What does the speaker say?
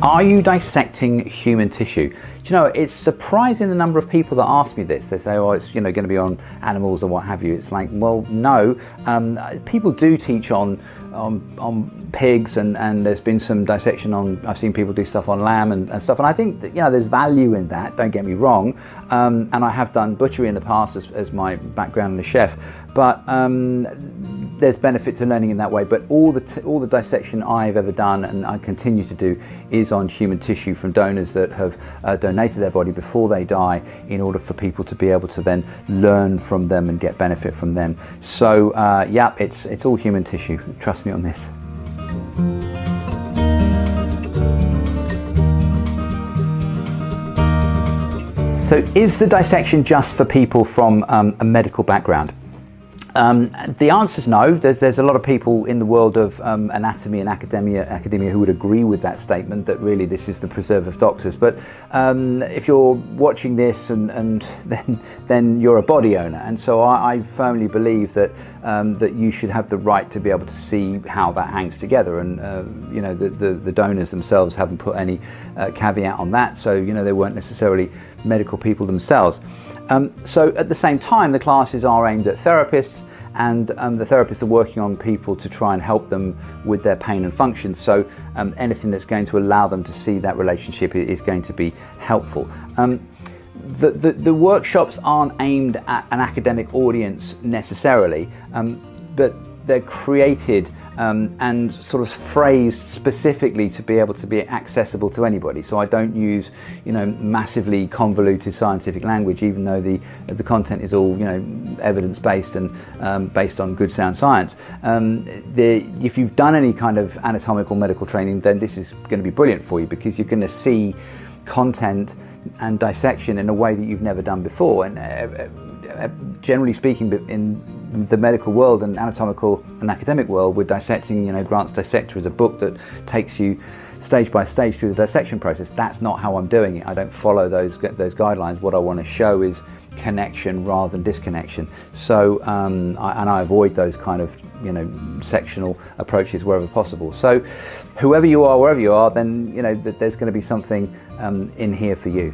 Are you dissecting human tissue? Do you know, it's surprising the number of people that ask me this. They say, oh, it's going to be on animals or what have you. It's like, well, no. People do teach on pigs, and there's been some dissection on, I've seen people do stuff on lamb and stuff, and I think that, there's value in that, don't get me wrong, and I have done butchery in the past as my background as a chef, but there's benefit to learning in that way. But all the dissection I've ever done, and I continue to do, is on human tissue from donors that have donated their body before they die, in order for people to be able to then learn from them and get benefit from them. So yeah, it's all human tissue, trust me on this. So is the dissection just for people from a medical background? The answer is no. There's a lot of people in the world of anatomy and academia who would agree with that statement, that really this is the preserve of doctors. But if you're watching this and then you're a body owner, and so I firmly believe that that you should have the right to be able to see how that hangs together. And the donors themselves haven't put any caveat on that, so they weren't necessarily medical people themselves. So at the same time, the classes are aimed at therapists, and the therapists are working on people to try and help them with their pain and function. So anything that's going to allow them to see that relationship is going to be helpful. The workshops aren't aimed at an academic audience necessarily, but they're created and sort of phrased specifically to be able to be accessible to anybody. So I don't use massively convoluted scientific language, even though the content is all evidence-based and based on good sound science. If you've done any kind of anatomical medical training, then this is going to be brilliant for you, because you're going to see content and dissection in a way that you've never done before. And generally speaking, in the medical world and anatomical and academic world, we're dissecting, Grant's Dissector is a book that takes you stage by stage through the dissection process. That's not how I'm doing it. I don't follow those guidelines. What I want to show is connection rather than disconnection. So I avoid those kind of sectional approaches wherever possible. So whoever you are, wherever you are, then there's going to be something in here for you.